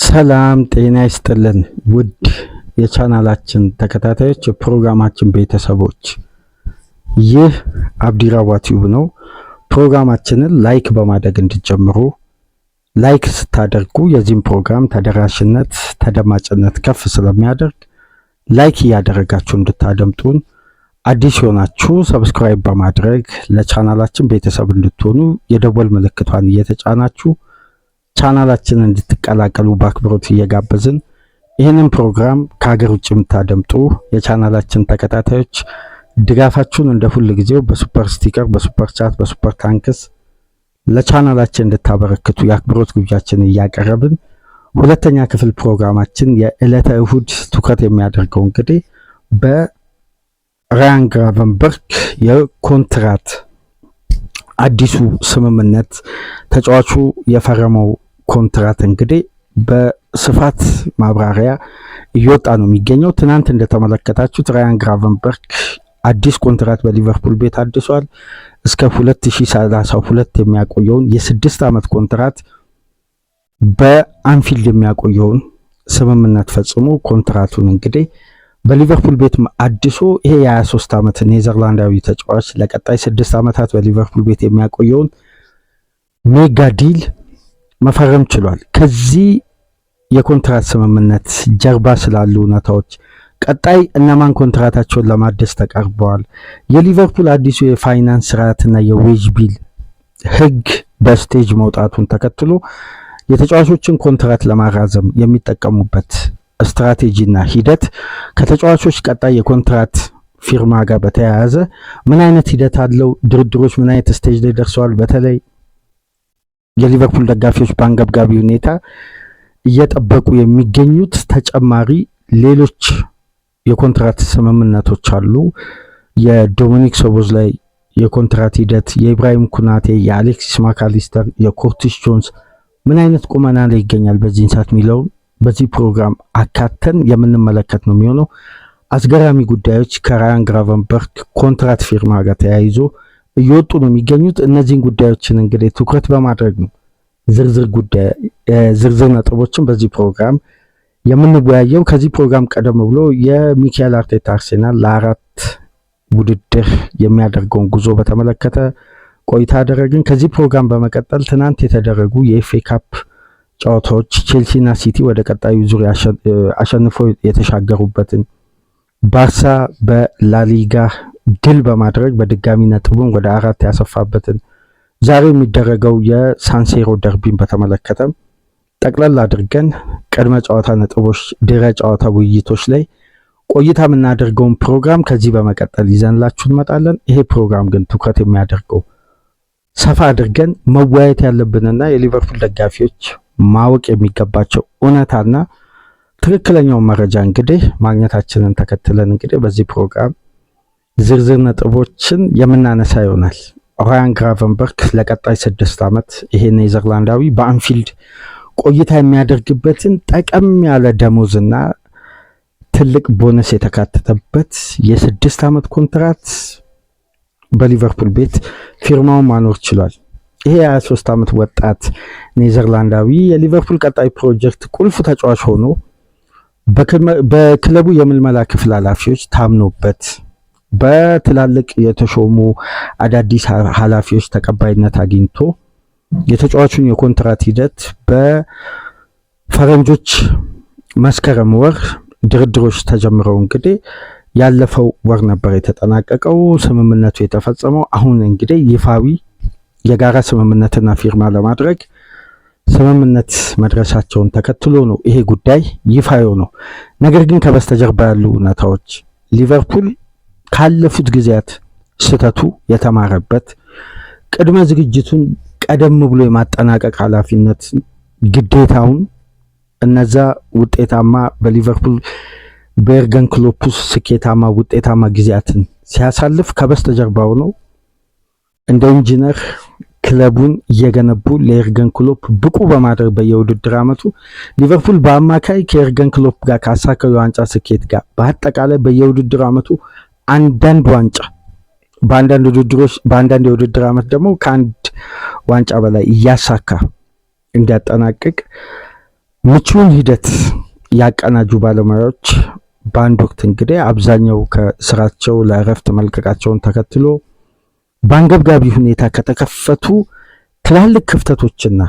ሰላም ጤና ይስጥልን ውድ የቻናላችን ተከታታዮች የፕሮግራማችን ቤተሰቦች፣ ይህ አብዲራዋ ቲዩብ ነው። ፕሮግራማችንን ላይክ በማድረግ እንድትጀምሩ፣ ላይክ ስታደርጉ የዚህም ፕሮግራም ተደራሽነት ተደማጭነት ከፍ ስለሚያደርግ ላይክ እያደረጋችሁ እንድታደምጡን፣ አዲስ ሆናችሁ ሰብስክራይብ በማድረግ ለቻናላችን ቤተሰብ እንድትሆኑ የደወል ምልክቷን እየተጫናችሁ ቻናላችንን እንድትቀላቀሉ በአክብሮት እየጋበዝን ይህንን ፕሮግራም ከሀገር ውጭ የምታደምጡ የቻናላችን ተከታታዮች ድጋፋችሁን እንደ ሁል ጊዜው በሱፐር ስቲከር፣ በሱፐር ቻት፣ በሱፐር ታንክስ ለቻናላችን እንድታበረክቱ የአክብሮት ግብዣችን እያቀረብን ሁለተኛ ክፍል ፕሮግራማችን የዕለተ እሁድ ትኩረት የሚያደርገው እንግዲህ በራያን ግራቨንበርክ የኮንትራት አዲሱ ስምምነት ተጫዋቹ የፈረመው ኮንትራት እንግዲህ በስፋት ማብራሪያ እየወጣ ነው የሚገኘው። ትናንት እንደተመለከታችሁት ራያን ግራቨንበርክ አዲስ ኮንትራት በሊቨርፑል ቤት አድሷል። እስከ 2032 የሚያቆየውን የ6 ዓመት ኮንትራት በአንፊልድ የሚያቆየውን ስምምነት ፈጽሞ ኮንትራቱን እንግዲህ በሊቨርፑል ቤት አድሶ ይሄ የ23 ዓመት ኔዘርላንዳዊ ተጫዋች ለቀጣይ 6 ዓመታት በሊቨርፑል ቤት የሚያቆየውን ሜጋ ዲል መፈረም ችሏል። ከዚህ የኮንትራት ስምምነት ጀርባ ስላሉ እውነታዎች፣ ቀጣይ እነማን ኮንትራታቸውን ለማደስ ተቃርበዋል፣ የሊቨርፑል አዲሱ የፋይናንስ ስርዓትና የዌጅ ቢል ህግ በስቴጅ መውጣቱን ተከትሎ የተጫዋቾችን ኮንትራት ለማራዘም የሚጠቀሙበት ስትራቴጂና ሂደት ከተጫዋቾች ቀጣይ የኮንትራት ፊርማ ጋር በተያያዘ ምን አይነት ሂደት አለው፣ ድርድሮች ምን አይነት ስቴጅ ላይ ደርሰዋል፣ በተለይ የሊቨርፑል ደጋፊዎች በአንገብጋቢ ሁኔታ እየጠበቁ የሚገኙት ተጨማሪ ሌሎች የኮንትራት ስምምነቶች አሉ። የዶሚኒክ ሶቦስላይ የኮንትራት ሂደት፣ የኢብራሂም ኩናቴ፣ የአሌክሲስ ማካሊስተር፣ የኮርቲስ ጆንስ ምን አይነት ቁመና ላይ ይገኛል በዚህን ሰዓት የሚለው በዚህ ፕሮግራም አካተን የምንመለከት ነው የሚሆነው። አስገራሚ ጉዳዮች ከራያን ግራቨንበርክ ኮንትራት ፊርማ ጋር ተያይዞ እየወጡ ነው የሚገኙት። እነዚህን ጉዳዮችን እንግዲህ ትኩረት በማድረግ ነው ዝርዝር ነጥቦችን በዚህ ፕሮግራም የምንወያየው። ከዚህ ፕሮግራም ቀደም ብሎ የሚካኤል አርቴታ አርሴናል ለአራት ውድድር የሚያደርገውን ጉዞ በተመለከተ ቆይታ አደረግን። ከዚህ ፕሮግራም በመቀጠል ትናንት የተደረጉ የኤፍኤ ካፕ ጨዋታዎች ቼልሲና ሲቲ ወደ ቀጣዩ ዙር አሸንፎ የተሻገሩበትን፣ ባርሳ በላሊጋ ድል በማድረግ በድጋሚ ነጥቡን ወደ 4 ያሰፋበትን፣ ዛሬ የሚደረገው የሳንሴሮ ደርቢን በተመለከተ ጠቅለል አድርገን ቅድመ ጨዋታ ነጥቦች፣ ድረ ጨዋታ ውይይቶች ላይ ቆይታ የምናደርገውን ፕሮግራም ከዚህ በመቀጠል ይዘንላችሁ እንመጣለን። ይሄ ፕሮግራም ግን ትኩረት የሚያደርገው ሰፋ አድርገን መወያየት ያለብንና የሊቨርፑል ደጋፊዎች ማወቅ የሚገባቸው እውነታና ትክክለኛውን መረጃ እንግዲህ ማግኘታችንን ተከትለን እንግዲህ በዚህ ፕሮግራም ዝርዝር ነጥቦችን የምናነሳ ይሆናል። ራያን ግራቨንበርክ ለቀጣይ 6 ዓመት ይሄ ኔዘርላንዳዊ በአንፊልድ ቆይታ የሚያደርግበትን ጠቀም ያለ ደሞዝና ትልቅ ቦነስ የተካተተበት የ6 ዓመት ኮንትራት በሊቨርፑል ቤት ፊርማውን ማኖር ችሏል። ይሄ 23 ዓመት ወጣት ኔዘርላንዳዊ የሊቨርፑል ቀጣይ ፕሮጀክት ቁልፍ ተጫዋች ሆኖ በክለቡ የምልመላ ክፍል ኃላፊዎች ታምኖበት በትላልቅ የተሾሙ አዳዲስ ኃላፊዎች ተቀባይነት አግኝቶ የተጫዋቹን የኮንትራት ሂደት በፈረንጆች መስከረም ወር ድርድሮች ተጀምረው እንግዲህ ያለፈው ወር ነበር የተጠናቀቀው ስምምነቱ የተፈጸመው። አሁን እንግዲህ ይፋዊ የጋራ ስምምነትና ፊርማ ለማድረግ ስምምነት መድረሳቸውን ተከትሎ ነው ይሄ ጉዳይ ይፋ ነው። ነገር ግን ከበስተጀርባ ያሉ እውነታዎች ሊቨርፑል ካለፉት ጊዜያት ስህተቱ የተማረበት ቅድመ ዝግጅቱን ቀደም ብሎ የማጠናቀቅ ኃላፊነት ግዴታውን እነዛ ውጤታማ በሊቨርፑል በኤርገን ክሎፕ ስኬታማ ውጤታማ ጊዜያትን ሲያሳልፍ ከበስተጀርባው ነው እንደ ኢንጂነር ክለቡን እየገነቡ ለኤርገን ክሎፕ ብቁ በማድረግ በየውድድር ዓመቱ ሊቨርፑል በአማካይ ከኤርገን ክሎፕ ጋር ካሳካው የዋንጫ ስኬት ጋር በአጠቃላይ በየውድድር ዓመቱ አንዳንድ ዋንጫ በአንዳንድ የውድድር ዓመት ደግሞ ከአንድ ዋንጫ በላይ እያሳካ እንዲያጠናቅቅ ምቹን ሂደት ያቀናጁ ባለሙያዎች በአንድ ወቅት እንግዲህ አብዛኛው ከስራቸው ለእረፍት መልቀቃቸውን ተከትሎ በአንገብጋቢ ሁኔታ ከተከፈቱ ትላልቅ ክፍተቶችና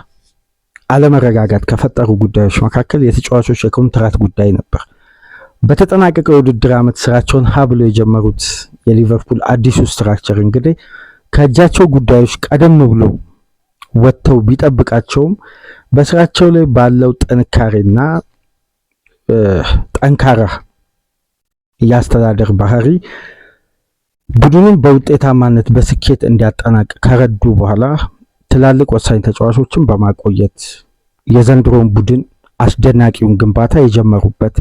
አለመረጋጋት ከፈጠሩ ጉዳዮች መካከል የተጫዋቾች የኮንትራት ጉዳይ ነበር። በተጠናቀቀው የውድድር ዓመት ስራቸውን ሀብሎ የጀመሩት የሊቨርፑል አዲሱ ስትራክቸር እንግዲህ ከእጃቸው ጉዳዮች ቀደም ብሎ ወጥተው ቢጠብቃቸውም በስራቸው ላይ ባለው ጥንካሬና ጠንካራ የአስተዳደር ባህሪ ቡድኑን በውጤታማነት በስኬት እንዲያጠናቅ ከረዱ በኋላ ትላልቅ ወሳኝ ተጫዋቾችን በማቆየት የዘንድሮውን ቡድን አስደናቂውን ግንባታ የጀመሩበት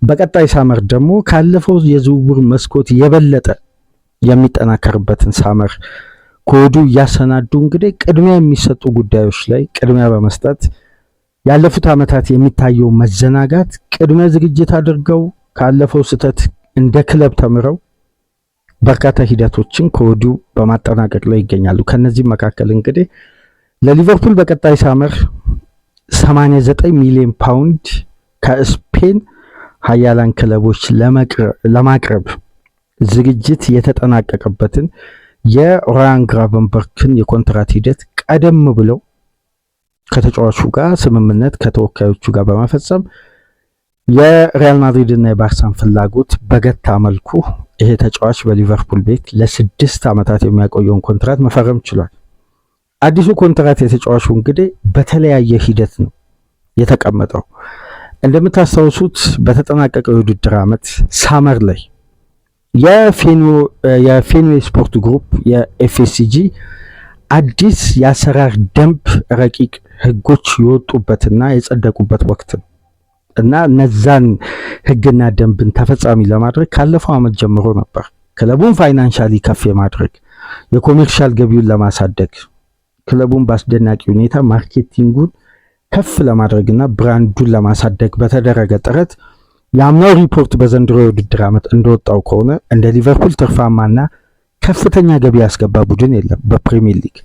በቀጣይ ሳመር ደግሞ ካለፈው የዝውውር መስኮት የበለጠ የሚጠናከርበትን ሳመር ከወዲሁ እያሰናዱ እንግዲህ ቅድሚያ የሚሰጡ ጉዳዮች ላይ ቅድሚያ በመስጠት ያለፉት ዓመታት የሚታየው መዘናጋት ቅድመ ዝግጅት አድርገው ካለፈው ስህተት እንደ ክለብ ተምረው በርካታ ሂደቶችን ከወዲሁ በማጠናቀቅ ላይ ይገኛሉ። ከነዚህም መካከል እንግዲህ ለሊቨርፑል በቀጣይ ሳመር 89 ሚሊዮን ፓውንድ ከስፔን ሀያላን ክለቦች ለማቅረብ ዝግጅት የተጠናቀቀበትን የራያን ግራቨንበርክን የኮንትራት ሂደት ቀደም ብለው ከተጫዋቹ ጋር ስምምነት ከተወካዮቹ ጋር በመፈጸም የሪያል ማድሪድ እና የባርሳን ፍላጎት በገታ መልኩ ይሄ ተጫዋች በሊቨርፑል ቤት ለ6 ዓመታት የሚያቆየውን ኮንትራት መፈረም ችሏል። አዲሱ ኮንትራት የተጫዋቹ እንግዲህ በተለያየ ሂደት ነው የተቀመጠው። እንደምታስታውሱት በተጠናቀቀው የውድድር ዓመት ሳመር ላይ የፌንዌይ ስፖርት ግሩፕ የኤፍኤስጂ አዲስ የአሰራር ደንብ ረቂቅ ህጎች የወጡበትና የጸደቁበት ወቅት ነው እና እነዛን ህግና ደንብን ተፈጻሚ ለማድረግ ካለፈው ዓመት ጀምሮ ነበር ክለቡን ፋይናንሻሊ ከፍ የማድረግ የኮሜርሻል ገቢውን ለማሳደግ ክለቡን በአስደናቂ ሁኔታ ማርኬቲንጉን ከፍ ለማድረግና ብራንዱን ለማሳደግ በተደረገ ጥረት የአምናው ሪፖርት በዘንድሮ የውድድር ዓመት እንደወጣው ከሆነ እንደ ሊቨርፑል ትርፋማና ከፍተኛ ገቢ ያስገባ ቡድን የለም በፕሪሚየር ሊግ።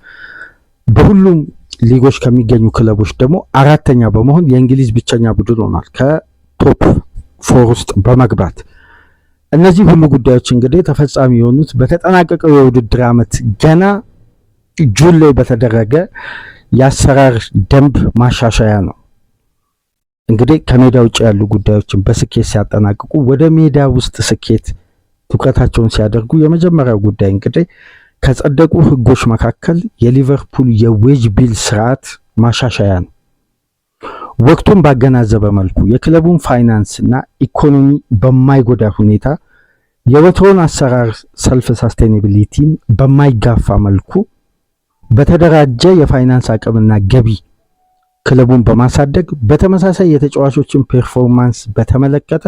በሁሉም ሊጎች ከሚገኙ ክለቦች ደግሞ አራተኛ በመሆን የእንግሊዝ ብቸኛ ቡድን ሆኗል ከቶፕ 4 ውስጥ በመግባት። እነዚህ ሁሉ ጉዳዮች እንግዲህ ተፈጻሚ የሆኑት በተጠናቀቀው የውድድር ዓመት ገና ጁን ላይ በተደረገ የአሰራር ደንብ ማሻሻያ ነው። እንግዲህ ከሜዳ ውጭ ያሉ ጉዳዮችን በስኬት ሲያጠናቅቁ ወደ ሜዳ ውስጥ ስኬት ትኩረታቸውን ሲያደርጉ የመጀመሪያው ጉዳይ እንግዲህ ከጸደቁ ህጎች መካከል የሊቨርፑል የዌጅ ቢል ስርዓት ማሻሻያ ነው። ወቅቱን ባገናዘበ መልኩ የክለቡን ፋይናንስ እና ኢኮኖሚ በማይጎዳ ሁኔታ የወትሮን አሰራር ሰልፍ ሳስቴኔቢሊቲን በማይጋፋ መልኩ በተደራጀ የፋይናንስ አቅምና ገቢ ክለቡን በማሳደግ በተመሳሳይ የተጫዋቾችን ፐርፎርማንስ በተመለከተ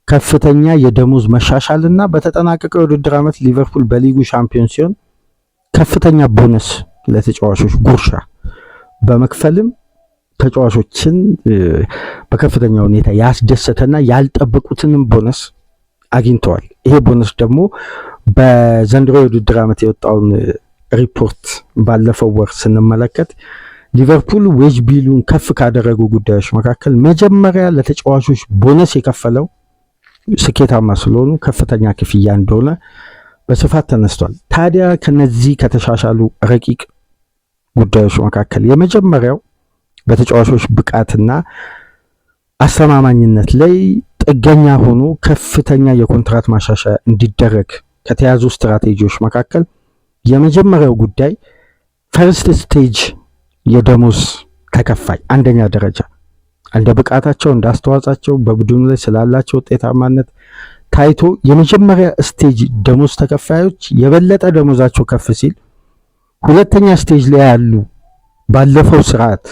ከፍተኛ የደሞዝ መሻሻልና በተጠናቀቀው የውድድር ዓመት ሊቨርፑል በሊጉ ሻምፒዮን ሲሆን ከፍተኛ ቦነስ ለተጫዋቾች ጉርሻ በመክፈልም ተጫዋቾችን በከፍተኛ ሁኔታ ያስደሰተና ያልጠበቁትንም ቦነስ አግኝተዋል። ይሄ ቦነስ ደግሞ በዘንድሮ የውድድር ዓመት የወጣውን ሪፖርት ባለፈው ወር ስንመለከት ሊቨርፑል ዌጅ ቢሉን ከፍ ካደረጉ ጉዳዮች መካከል መጀመሪያ ለተጫዋቾች ቦነስ የከፈለው ስኬታማ ስለሆኑ ከፍተኛ ክፍያ እንደሆነ በስፋት ተነስቷል። ታዲያ ከነዚህ ከተሻሻሉ ረቂቅ ጉዳዮች መካከል የመጀመሪያው በተጫዋቾች ብቃትና አስተማማኝነት ላይ ጥገኛ ሆኖ ከፍተኛ የኮንትራት ማሻሻያ እንዲደረግ ከተያዙ ስትራቴጂዎች መካከል የመጀመሪያው ጉዳይ ፈርስት ስቴጅ የደሞዝ ተከፋይ አንደኛ ደረጃ እንደ ብቃታቸው እንደ አስተዋጽኦአቸው በቡድኑ ላይ ስላላቸው ውጤታማነት ታይቶ የመጀመሪያ ስቴጅ ደሞዝ ተከፋዮች የበለጠ ደሞዛቸው ከፍ ሲል፣ ሁለተኛ ስቴጅ ላይ ያሉ ባለፈው ስርዓት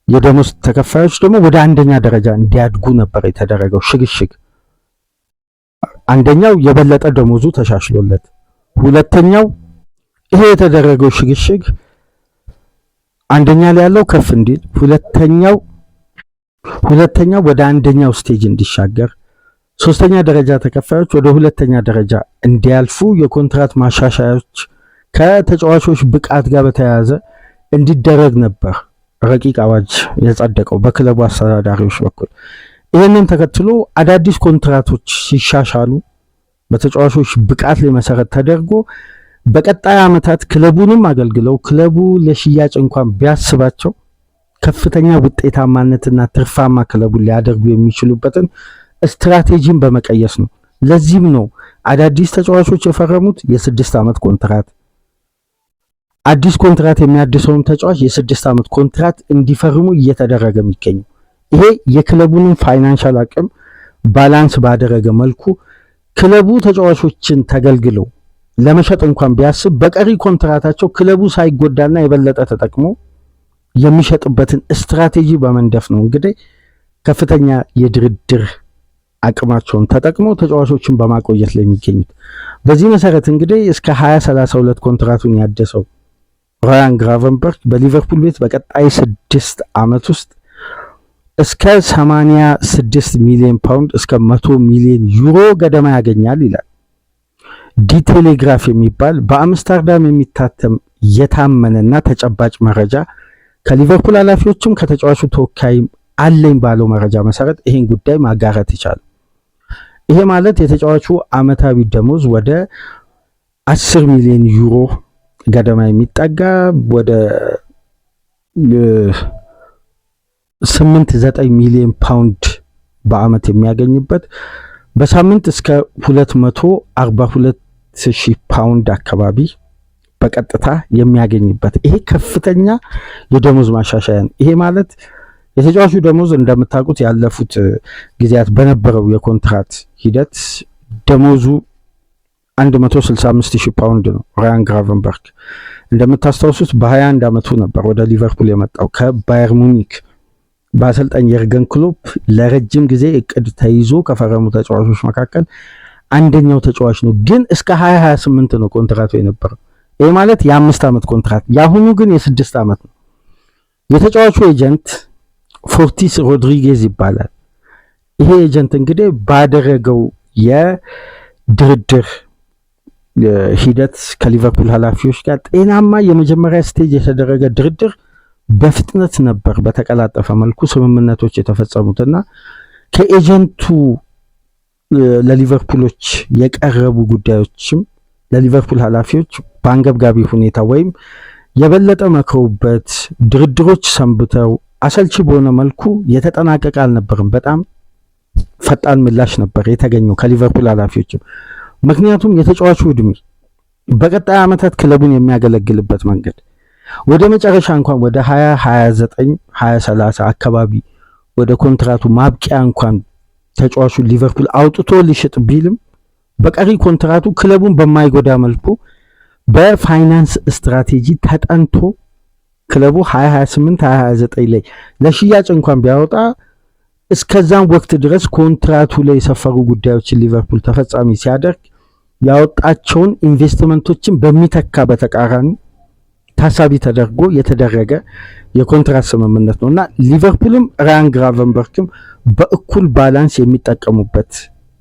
የደሞዝ ተከፋዮች ደግሞ ወደ አንደኛ ደረጃ እንዲያድጉ ነበር የተደረገው ሽግሽግ። አንደኛው የበለጠ ደሞዙ ተሻሽሎለት፣ ሁለተኛው ይሄ የተደረገው ሽግሽግ አንደኛ ላይ ያለው ከፍ እንዲል፣ ሁለተኛው ወደ አንደኛው ስቴጅ እንዲሻገር፣ ሶስተኛ ደረጃ ተከፋዮች ወደ ሁለተኛ ደረጃ እንዲያልፉ የኮንትራት ማሻሻያዎች ከተጫዋቾች ብቃት ጋር በተያያዘ እንዲደረግ ነበር ረቂቅ አዋጅ የጸደቀው በክለቡ አስተዳዳሪዎች በኩል። ይህንን ተከትሎ አዳዲስ ኮንትራቶች ሲሻሻሉ በተጫዋቾች ብቃት ላይ መሰረት ተደርጎ በቀጣይ ዓመታት ክለቡንም አገልግለው ክለቡ ለሽያጭ እንኳን ቢያስባቸው ከፍተኛ ውጤታማነትና ትርፋማ ክለቡን ሊያደርጉ የሚችሉበትን ስትራቴጂን በመቀየስ ነው። ለዚህም ነው አዳዲስ ተጫዋቾች የፈረሙት የ6 ዓመት ኮንትራት፣ አዲስ ኮንትራት የሚያድሰውን ተጫዋች የ6 ዓመት ኮንትራት እንዲፈርሙ እየተደረገ የሚገኘው። ይሄ የክለቡንም ፋይናንሻል አቅም ባላንስ ባደረገ መልኩ ክለቡ ተጫዋቾችን ተገልግለው ለመሸጥ እንኳን ቢያስብ በቀሪ ኮንትራታቸው ክለቡ ሳይጎዳና የበለጠ ተጠቅሞ የሚሸጥበትን ስትራቴጂ በመንደፍ ነው እንግዲህ ከፍተኛ የድርድር አቅማቸውን ተጠቅመው ተጫዋቾችን በማቆየት ላይ የሚገኙት። በዚህ መሰረት እንግዲህ እስከ 2032 ኮንትራቱን ያደሰው ራያን ግራቨንበርች በሊቨርፑል ቤት በቀጣይ 6 ዓመት ውስጥ እስከ 86 ሚሊዮን ፓውንድ እስከ 100 ሚሊዮን ዩሮ ገደማ ያገኛል ይላል ዲቴሌግራፍ የሚባል በአምስተርዳም የሚታተም የታመነና ተጨባጭ መረጃ ከሊቨርፑል ኃላፊዎችም ከተጫዋቹ ተወካይም አለኝ ባለው መረጃ መሰረት ይሄን ጉዳይ ማጋራት ይቻላል። ይሄ ማለት የተጫዋቹ አመታዊ ደሞዝ ወደ 10 ሚሊዮን ዩሮ ገደማ የሚጠጋ ወደ 8-9 ሚሊዮን ፓውንድ በአመት የሚያገኝበት በሳምንት እስከ 242,000 ፓውንድ አካባቢ በቀጥታ የሚያገኝበት ይሄ ከፍተኛ የደሞዝ ማሻሻያ ነው። ይሄ ማለት የተጫዋቹ ደሞዝ እንደምታውቁት ያለፉት ጊዜያት በነበረው የኮንትራት ሂደት ደሞዙ 165,000 ፓውንድ ነው። ራያን ግራቨንበርች እንደምታስታውሱት በ21 ዓመቱ ነበር ወደ ሊቨርፑል የመጣው ከባየር ሙኒክ በአሰልጣኝ የርገን ክሎፕ ለረጅም ጊዜ እቅድ ተይዞ ከፈረሙ ተጫዋቾች መካከል አንደኛው ተጫዋች ነው። ግን እስከ 2028 ነው ኮንትራቱ የነበረው። ይሄ ማለት የ5 ዓመት ኮንትራት፣ ያሁኑ ግን የ6 ዓመት ነው። የተጫዋቹ ኤጀንት ፎርቲስ ሮድሪጌዝ ይባላል። ይሄ ኤጀንት እንግዲህ ባደረገው የድርድር ሂደት ከሊቨርፑል ኃላፊዎች ጋር ጤናማ የመጀመሪያ ስቴጅ የተደረገ ድርድር በፍጥነት ነበር በተቀላጠፈ መልኩ ስምምነቶች የተፈጸሙትና ከኤጀንቱ ለሊቨርፑሎች የቀረቡ ጉዳዮችም ለሊቨርፑል ኃላፊዎች በአንገብጋቢ ሁኔታ ወይም የበለጠ መክረውበት ድርድሮች ሰንብተው አሰልቺ በሆነ መልኩ የተጠናቀቀ አልነበርም። በጣም ፈጣን ምላሽ ነበር የተገኘው ከሊቨርፑል ኃላፊዎችም። ምክንያቱም የተጫዋቹ እድሜ በቀጣይ ዓመታት ክለቡን የሚያገለግልበት መንገድ ወደ መጨረሻ እንኳን ወደ 2029 2030 አካባቢ ወደ ኮንትራቱ ማብቂያ እንኳን ተጫዋቹ ሊቨርፑል አውጥቶ ሊሸጥ ቢልም በቀሪ ኮንትራቱ ክለቡን በማይጎዳ መልኩ በፋይናንስ ስትራቴጂ ተጠንቶ ክለቡ 2028 2029 ላይ ለሽያጭ እንኳን ቢያወጣ እስከዛም ወቅት ድረስ ኮንትራቱ ላይ የሰፈሩ ጉዳዮችን ሊቨርፑል ተፈጻሚ ሲያደርግ ያወጣቸውን ኢንቨስትመንቶችን በሚተካ በተቃራኒ ታሳቢ ተደርጎ የተደረገ የኮንትራት ስምምነት ነውና ሊቨርፑልም ራያን ግራቨንበርችም በእኩል ባላንስ የሚጠቀሙበት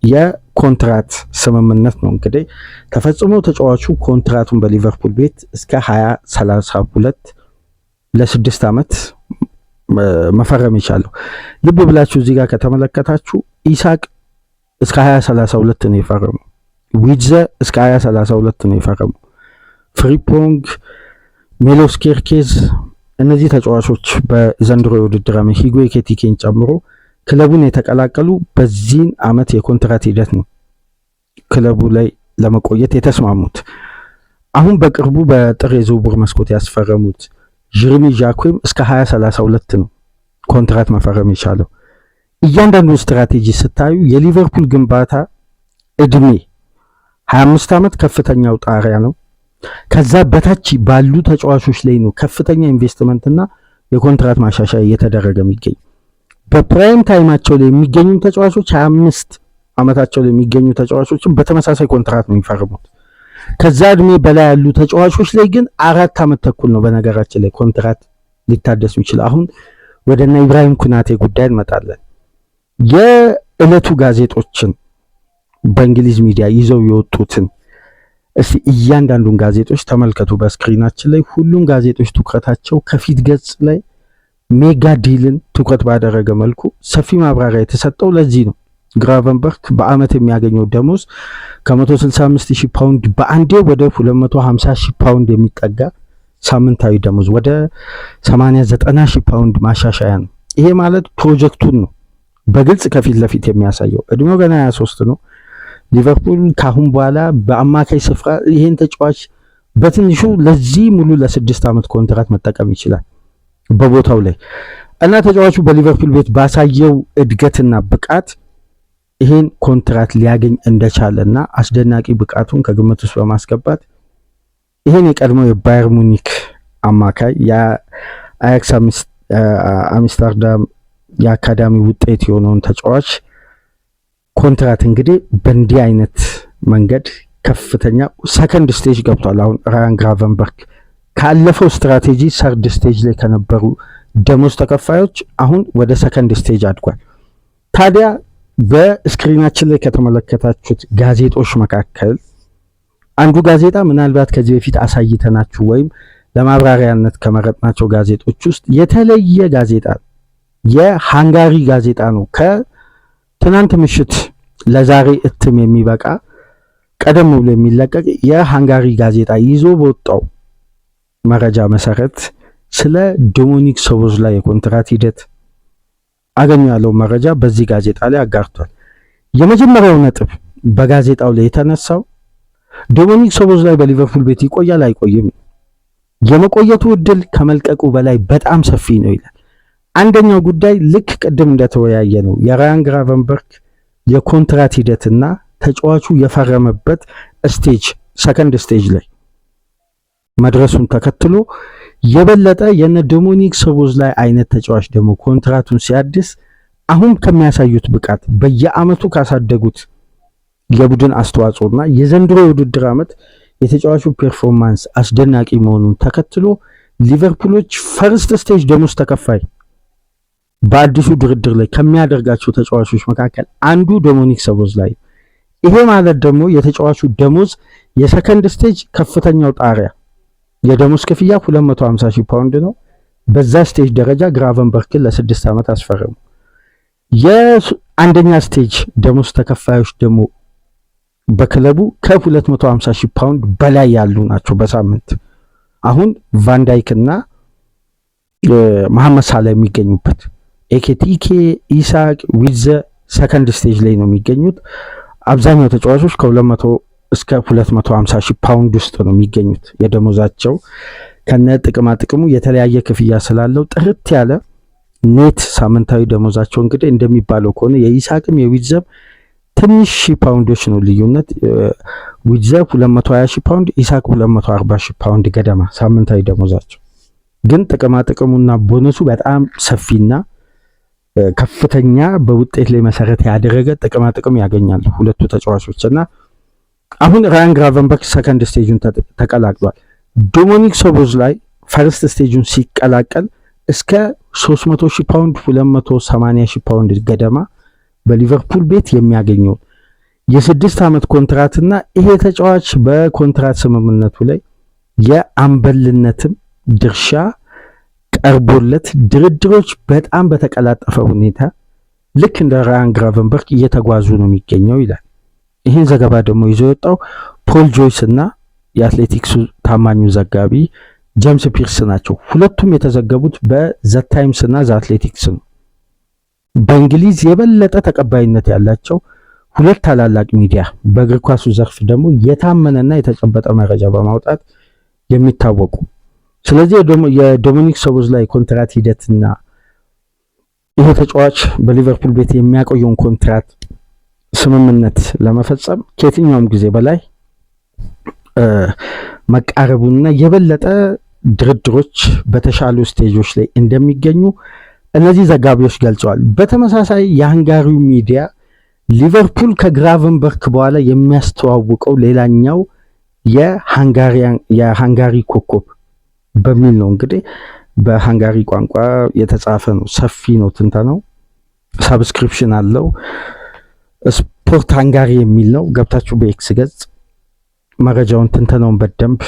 የኮንትራት ስምምነት ነው እንግዲህ ተፈጽሞ ተጫዋቹ ኮንትራቱን በሊቨርፑል ቤት እስከ 2032 ለ6 ዓመት መፈረም ይቻላል። ልብ ብላችሁ እዚህ ጋር ከተመለከታችሁ ኢሳቅ እስከ 2032 ነው የፈረመው። ዊድዘ እስከ 2032 ነው የፈረመው። ፍሪፖንግ፣ ሜሎስ ኬርኬዝ እነዚህ ተጫዋቾች በዘንድሮ የውድድር ዓመት ሂጎ ኤኪቲኬን ጨምሮ ክለቡን የተቀላቀሉ በዚህን ዓመት የኮንትራት ሂደት ነው ክለቡ ላይ ለመቆየት የተስማሙት። አሁን በቅርቡ በጥር የዝውውር መስኮት ያስፈረሙት ጀረሚ ጃኩም እስከ 2032 ነው ኮንትራት መፈረም የቻለው። እያንዳንዱ ስትራቴጂ ስታዩ የሊቨርፑል ግንባታ እድሜ 25 ዓመት ከፍተኛው ጣሪያ ነው። ከዛ በታች ባሉ ተጫዋቾች ላይ ነው ከፍተኛ ኢንቨስትመንትና የኮንትራት ማሻሻያ እየተደረገ የሚገኝ። በፕራይም ታይማቸው ላይ የሚገኙ ተጫዋቾች 25 ዓመታቸው ላይ የሚገኙ ተጫዋቾችን በተመሳሳይ ኮንትራት ነው የሚፈርሙት። ከዛ እድሜ በላይ ያሉ ተጫዋቾች ላይ ግን 4 ዓመት ተኩል ነው በነገራችን ላይ ኮንትራት ሊታደሱ ይችላል። አሁን ወደና ኢብራሂም ኩናቴ ጉዳይ እንመጣለን። የዕለቱ ጋዜጦችን በእንግሊዝ ሚዲያ ይዘው የወጡትን እስቲ እያንዳንዱን ጋዜጦች ተመልከቱ በስክሪናችን ላይ። ሁሉም ጋዜጦች ትኩረታቸው ከፊት ገጽ ላይ ሜጋ ዲልን ትኩረት ባደረገ መልኩ ሰፊ ማብራሪያ የተሰጠው ለዚህ ነው። ግራቨንበርክ በአመት የሚያገኘው ደሞዝ ከ165,000 ፓውንድ በአንዴ ወደ 250,000 ፓውንድ የሚጠጋ ሳምንታዊ ደሞዝ ወደ 80,000-90,000 ፓውንድ ማሻሻያ ነው። ይሄ ማለት ፕሮጀክቱን ነው በግልጽ ከፊት ለፊት የሚያሳየው። እድሜው ገና 23 ነው። ሊቨርፑል ካሁን በኋላ በአማካይ ስፍራ ይሄን ተጫዋች በትንሹ ለዚህ ሙሉ ለ6 ዓመት ኮንትራት መጠቀም ይችላል በቦታው ላይ እና ተጫዋቹ በሊቨርፑል ቤት ባሳየው እድገትና ብቃት ይሄን ኮንትራት ሊያገኝ እንደቻለና አስደናቂ ብቃቱን ከግምት ውስጥ በማስገባት ይሄን የቀድሞው የባየር ሙኒክ አማካይ የአያክስ አምስተርዳም የአካዳሚ ውጤት የሆነውን ተጫዋች ኮንትራት እንግዲህ በእንዲህ አይነት መንገድ ከፍተኛ ሰከንድ ስቴጅ ገብቷል። አሁን ራያን ግራቨንበርክ ካለፈው ስትራቴጂ ሰርድ ስቴጅ ላይ ከነበሩ ደሞዝ ተከፋዮች አሁን ወደ ሰከንድ ስቴጅ አድጓል። ታዲያ በስክሪናችን ላይ ከተመለከታችሁት ጋዜጦች መካከል አንዱ ጋዜጣ ምናልባት ከዚህ በፊት አሳይተናችሁ ወይም ለማብራሪያነት ከመረጥናቸው ጋዜጦች ውስጥ የተለየ ጋዜጣ የሃንጋሪ ጋዜጣ ነው። ከትናንት ምሽት ለዛሬ እትም የሚበቃ ቀደም ብሎ የሚለቀቅ የሃንጋሪ ጋዜጣ ይዞ በወጣው መረጃ መሰረት ስለ ዶሚኒክ ሶቦስላይ የኮንትራት ሂደት አገኘ ያለው መረጃ በዚህ ጋዜጣ ላይ አጋርቷል። የመጀመሪያው ነጥብ በጋዜጣው ላይ የተነሳው ዶሚኒክ ሶቦስላይ በሊቨርፑል ቤት ይቆያል አይቆይም፣ የመቆየቱ እድል ከመልቀቁ በላይ በጣም ሰፊ ነው ይላል። አንደኛው ጉዳይ ልክ ቅድም እንደተወያየ ነው የራያን ግራቨንበርክ የኮንትራት ሂደትና ተጫዋቹ የፈረመበት ስቴጅ ሰከንድ ስቴጅ ላይ መድረሱን ተከትሎ የበለጠ የነ ዶሚኒክ ሶቦስላይ አይነት ተጫዋች ደግሞ ኮንትራቱን ሲያድስ አሁን ከሚያሳዩት ብቃት በየአመቱ ካሳደጉት የቡድን አስተዋጽኦና የዘንድሮ የውድድር ዓመት የተጫዋቹ ፐርፎርማንስ አስደናቂ መሆኑን ተከትሎ ሊቨርፑሎች ፈርስት ስቴጅ ደሞዝ ተከፋይ በአዲሱ ድርድር ላይ ከሚያደርጋቸው ተጫዋቾች መካከል አንዱ ዶሚኒክ ሶቦስላይ። ይሄ ማለት ደግሞ የተጫዋቹ ደሞዝ የሰከንድ ስቴጅ ከፍተኛው ጣሪያ የደሞዝ ክፍያ 250,000 ፓውንድ ነው። በዛ ስቴጅ ደረጃ ግራቨንበርክን ለ6 ዓመት አስፈረሙ። የአንደኛ ስቴጅ ደሞዝ ተከፋዮች ደግሞ በክለቡ ከ250,000 ፓውንድ በላይ ያሉ ናቸው በሳምንት። አሁን ቫንዳይክ እና መሐመድ ሳላ የሚገኙበት ኤኬቲኬ፣ ኢሳቅ፣ ዊዘ ሰከንድ ስቴጅ ላይ ነው የሚገኙት። አብዛኛው ተጫዋቾች ከ200 እስከ 250,000 ፓውንድ ውስጥ ነው የሚገኙት። የደሞዛቸው ከነ ጥቅማ ጥቅሙ የተለያየ ክፍያ ስላለው ጥርት ያለ ኔት ሳምንታዊ ደሞዛቸው እንግዲህ እንደሚባለው ከሆነ የኢሳቅም የዊዘም ትንሽ ሺህ ፓውንዶች ነው ልዩነት። ዊዘ 220,000 ፓውንድ፣ ኢሳቅ 240,000 ፓውንድ ገደማ ሳምንታዊ ደሞዛቸው። ግን ጥቅማ ጥቅሙና ቦነሱ በጣም ሰፊና ከፍተኛ በውጤት ላይ መሰረት ያደረገ ጥቅማ ጥቅም ያገኛሉ ሁለቱ ተጫዋቾች እና አሁን ራያን ግራቨንበርክ ሰከንድ ስቴጁን ተቀላቅሏል። ዶሚኒክ ሶቦስላይ ፈርስት ስቴጁን ሲቀላቀል እስከ 300,000 ፓውንድ 280,000 ፓውንድ ገደማ በሊቨርፑል ቤት የሚያገኘው የ6 ዓመት ኮንትራትና ይሄ ተጫዋች በኮንትራት ስምምነቱ ላይ የአምበልነትም ድርሻ ቀርቦለት ድርድሮች በጣም በተቀላጠፈ ሁኔታ ልክ እንደ ራያን ግራቨንበርክ እየተጓዙ ነው የሚገኘው ይላል። ይህን ዘገባ ደግሞ ይዞ የወጣው ፖል ጆይስ እና የአትሌቲክሱ ታማኙ ዘጋቢ ጄምስ ፒርስ ናቸው። ሁለቱም የተዘገቡት በዘ ታይምስ እና ዘ አትሌቲክስ ነው። በእንግሊዝ የበለጠ ተቀባይነት ያላቸው ሁለት ታላላቅ ሚዲያ በእግር ኳሱ ዘርፍ ደግሞ የታመነና የተጨበጠ መረጃ በማውጣት የሚታወቁ። ስለዚህ የዶሚኒክ ሶቦስላይ ኮንትራት ሂደትና ይሄ ተጫዋች በሊቨርፑል ቤት የሚያቆየውን ኮንትራት ስምምነት ለመፈጸም ከየትኛውም ጊዜ በላይ መቃረቡንና የበለጠ ድርድሮች በተሻሉ ስቴጆች ላይ እንደሚገኙ እነዚህ ዘጋቢዎች ገልጸዋል። በተመሳሳይ የሃንጋሪው ሚዲያ ሊቨርፑል ከግራቨንበርክ በኋላ የሚያስተዋውቀው ሌላኛው የሃንጋሪ ኮከብ በሚል ነው። እንግዲህ በሃንጋሪ ቋንቋ የተጻፈ ነው፣ ሰፊ ነው ትንተናው፣ ሰብስክሪፕሽን አለው። ስፖርት ሃንጋሪ የሚል ነው። ገብታችሁ በኤክስ ገጽ መረጃውን ትንተናውን በደንብ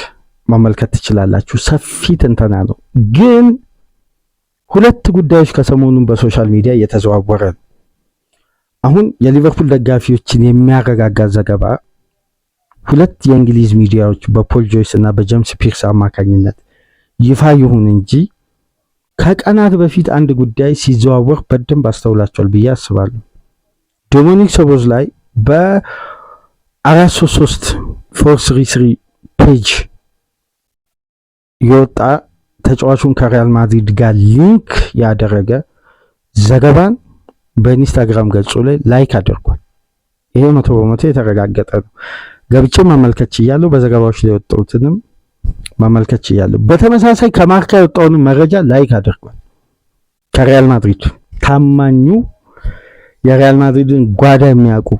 መመልከት ትችላላችሁ። ሰፊ ትንተና ነው። ግን ሁለት ጉዳዮች ከሰሞኑን በሶሻል ሚዲያ እየተዘዋወረ ነው። አሁን የሊቨርፑል ደጋፊዎችን የሚያረጋጋ ዘገባ ሁለት የእንግሊዝ ሚዲያዎች በፖል ጆይስ እና በጄምስ ፒርስ አማካኝነት ይፋ ይሁን እንጂ ከቀናት በፊት አንድ ጉዳይ ሲዘዋወር በደንብ አስተውላቸዋል ብዬ አስባለሁ። ዶሚኒክ ሶቦስላይ በ433 433 ፔጅ የወጣ ተጫዋቹን ከሪያል ማድሪድ ጋር ሊንክ ያደረገ ዘገባን በኢንስታግራም ገጹ ላይ ላይክ አድርጓል። ይሄ 100% የተረጋገጠ ነው። ገብቼ መመልከት ይያለሁ። በዘገባዎች ላይ የወጣሁትንም መመልከት ይያለሁ። በተመሳሳይ ከማርካ የወጣውን መረጃ ላይክ አድርጓል። ከሪያል ማድሪድ ታማኙ የሪያል ማድሪድን ጓዳ የሚያውቁ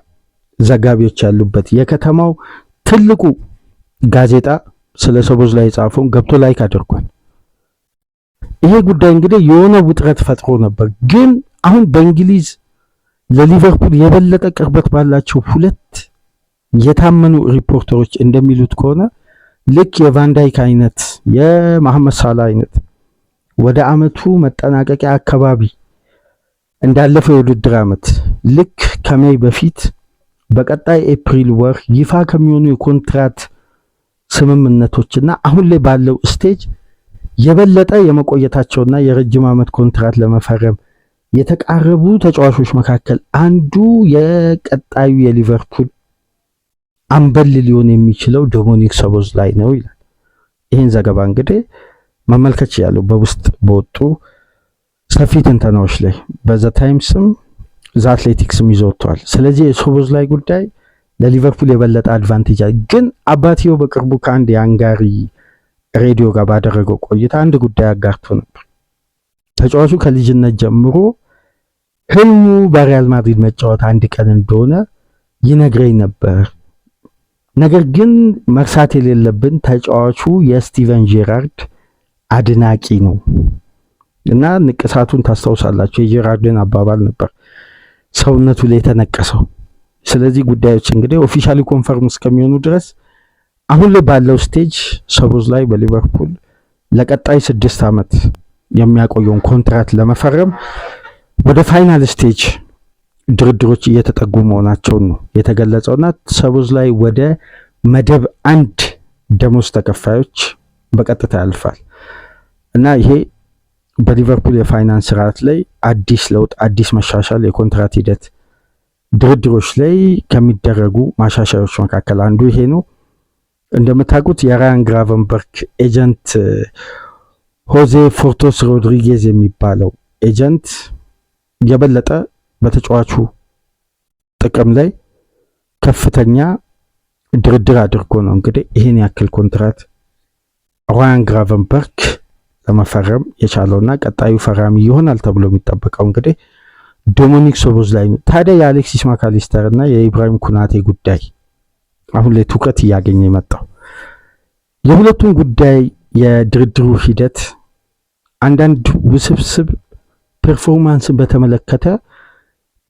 ዘጋቢዎች ያሉበት የከተማው ትልቁ ጋዜጣ ስለ ሶቦስላይ የጻፈውን ገብቶ ላይክ አድርጓል። ይሄ ጉዳይ እንግዲህ የሆነ ውጥረት ፈጥሮ ነበር። ግን አሁን በእንግሊዝ ለሊቨርፑል የበለጠ ቅርበት ባላቸው ሁለት የታመኑ ሪፖርተሮች እንደሚሉት ከሆነ ልክ የቫንዳይክ አይነት የመሐመድ ሳላ አይነት ወደ አመቱ መጠናቀቂያ አካባቢ እንዳለፈው የውድድር አመት ልክ ከሜይ በፊት በቀጣይ ኤፕሪል ወር ይፋ ከሚሆኑ የኮንትራት ስምምነቶችና አሁን ላይ ባለው ስቴጅ የበለጠ የመቆየታቸውና የረጅም አመት ኮንትራት ለመፈረም የተቃረቡ ተጫዋቾች መካከል አንዱ የቀጣዩ የሊቨርፑል አምበል ሊሆን የሚችለው ዶሚኒክ ሶቦስላይ ነው ይላል። ይህን ዘገባ እንግዲህ መመልከት ያለው በውስጥ በወጡ ሰፊ ትንተናዎች ላይ በዘ ታይምስም ዘ አትሌቲክስም ይዘውተዋል። ስለዚህ የሶቦስላይ ጉዳይ ለሊቨርፑል የበለጠ አድቫንቴጅ ግን አባትየው በቅርቡ ከአንድ የሃንጋሪ ሬዲዮ ጋር ባደረገው ቆይታ አንድ ጉዳይ አጋርቶ ነበር። ተጫዋቹ ከልጅነት ጀምሮ ህልሙ በሪያል ማድሪድ መጫወት አንድ ቀን እንደሆነ ይነግረኝ ነበር። ነገር ግን መርሳት የሌለብን ተጫዋቹ የስቲቨን ጄራርድ አድናቂ ነው እና ንቅሳቱን ታስታውሳላችሁ። የጄራርድን አባባል ነበር ሰውነቱ ላይ የተነቀሰው። ስለዚህ ጉዳዮች እንግዲህ ኦፊሻሊ ኮንፈርም እስከሚሆኑ ድረስ አሁን ላይ ባለው ስቴጅ ሶቦስላይ በሊቨርፑል ለቀጣይ 6 ዓመት የሚያቆየውን ኮንትራት ለመፈረም ወደ ፋይናል ስቴጅ ድርድሮች እየተጠጉ መሆናቸውን ነው የተገለጸውና ሶቦስላይ ወደ መደብ 1 ደሞዝ ተከፋዮች በቀጥታ ያልፋል እና ይሄ በሊቨርፑል የፋይናንስ ስርዓት ላይ አዲስ ለውጥ፣ አዲስ መሻሻል፣ የኮንትራት ሂደት ድርድሮች ላይ ከሚደረጉ ማሻሻያዎች መካከል አንዱ ይሄ ነው። እንደምታውቁት የራያን ግራቨንበርግ ኤጀንት ሆዜ ፎርቶስ ሮድሪጌዝ የሚባለው ኤጀንት የበለጠ በተጫዋቹ ጥቅም ላይ ከፍተኛ ድርድር አድርጎ ነው እንግዲህ ይህን ያክል ኮንትራት ራያን ግራቨንበርግ ለመፈረም የቻለውና ቀጣዩ ፈራሚ ይሆናል ተብሎ የሚጠበቀው እንግዲህ ዶሚኒክ ሶቦስላይ ነው። ታዲያ የአሌክሲስ ማካሊስተር እና የኢብራሂም ኩናቴ ጉዳይ አሁን ላይ ትኩረት እያገኘ የመጣው የሁለቱም ጉዳይ የድርድሩ ሂደት አንዳንድ ውስብስብ ፐርፎርማንስን በተመለከተ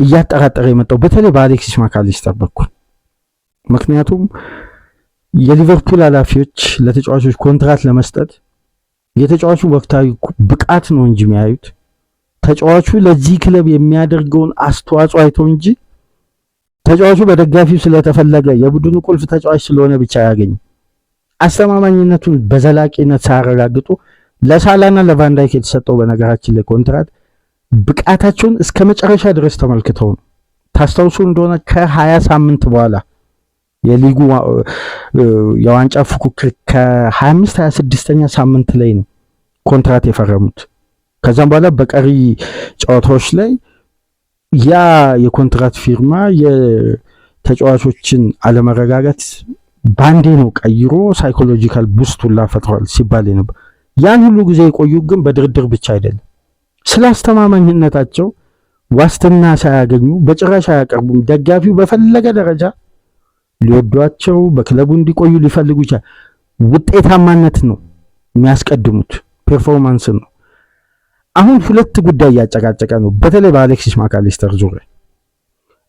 እያጠራጠረ የመጣው በተለይ በአሌክሲስ ማካሊስተር በኩል። ምክንያቱም የሊቨርፑል ኃላፊዎች ለተጫዋቾች ኮንትራት ለመስጠት የተጫዋቹ ወቅታዊ ብቃት ነው እንጂ የሚያዩት ተጫዋቹ ለዚህ ክለብ የሚያደርገውን አስተዋጽኦ አይተው እንጂ ተጫዋቹ በደጋፊው ስለተፈለገ የቡድኑ ቁልፍ ተጫዋች ስለሆነ ብቻ ያገኝ አስተማማኝነቱን በዘላቂነት ሳያረጋግጡ ለሳላና ለቫንዳይክ የተሰጠው በነገራችን ላይ ኮንትራት ብቃታቸውን እስከ መጨረሻ ድረስ ተመልክተው ነው። ታስታውሱ እንደሆነ ከ20 ሳምንት በኋላ የሊጉ የዋንጫ ፉክክር ከ25 26ኛ ሳምንት ላይ ነው ኮንትራት የፈረሙት። ከዛም በኋላ በቀሪ ጨዋታዎች ላይ ያ የኮንትራት ፊርማ የተጫዋቾችን አለመረጋጋት ባንዴ ነው ቀይሮ ሳይኮሎጂካል ቡስት ሁላ ፈጥሯል ሲባል ነበር። ያን ሁሉ ጊዜ የቆዩ ግን በድርድር ብቻ አይደለም፣ ስለ አስተማማኝነታቸው ዋስትና ሳያገኙ በጭራሽ አያቀርቡም። ደጋፊው በፈለገ ደረጃ ሊወዷቸው በክለቡ እንዲቆዩ ሊፈልጉ ይችላል። ውጤታማነት ነው የሚያስቀድሙት፣ ፐርፎርማንስ ነው። አሁን ሁለት ጉዳይ እያጨቃጨቀ ነው፣ በተለይ በአሌክሲስ ማካሊስተር ዙሪያ።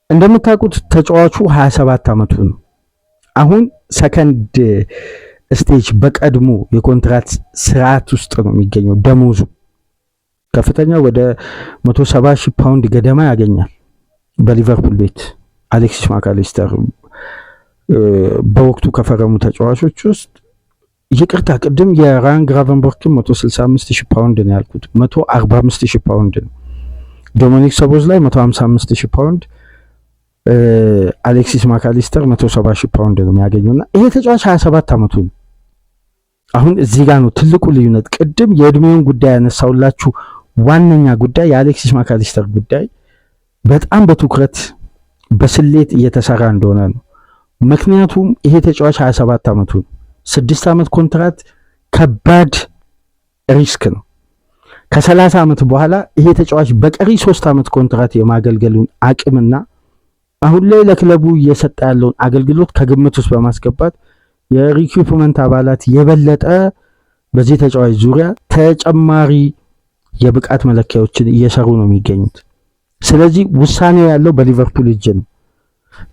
እንደምታውቁት ተጫዋቹ 27 ዓመቱ ነው። አሁን ሰከንድ ስቴጅ በቀድሞ የኮንትራት ስርዓት ውስጥ ነው የሚገኘው። ደሞዙ ከፍተኛ ወደ 170 ሺህ ፓውንድ ገደማ ያገኛል በሊቨርፑል ቤት አሌክሲስ ማካሊስተር በወቅቱ ከፈረሙ ተጫዋቾች ውስጥ። ይቅርታ ቅድም የራያን ግራቨንበርክን 165 ሺህ ፓውንድ ነው ያልኩት፣ 145 ሺህ ፓውንድ ነው። ዶሚኒክ ሶቦስላይ 155 ሺህ ፓውንድ፣ አሌክሲስ ማካሊስተር 170 ሺህ ፓውንድ ነው የሚያገኘውና ይሄ ተጫዋች 27 ዓመቱ ነው። አሁን እዚህ ጋር ነው ትልቁ ልዩነት። ቅድም የእድሜውን ጉዳይ ያነሳውላችሁ ዋነኛ ጉዳይ የአሌክሲስ ማካሊስተር ጉዳይ በጣም በትኩረት በስሌት እየተሰራ እንደሆነ ነው። ምክንያቱም ይሄ ተጫዋች 27 ዓመቱ ነው። 6 ዓመት ኮንትራት ከባድ ሪስክ ነው። ከ30 ዓመት በኋላ ይሄ ተጫዋች በቀሪ 3 ዓመት ኮንትራት የማገልገሉን አቅምና አሁን ላይ ለክለቡ እየሰጠ ያለውን አገልግሎት ከግምት ውስጥ በማስገባት የሪኩፕመንት አባላት የበለጠ በዚህ ተጫዋች ዙሪያ ተጨማሪ የብቃት መለኪያዎችን እየሰሩ ነው የሚገኙት። ስለዚህ ውሳኔው ያለው በሊቨርፑል እጅ ነው።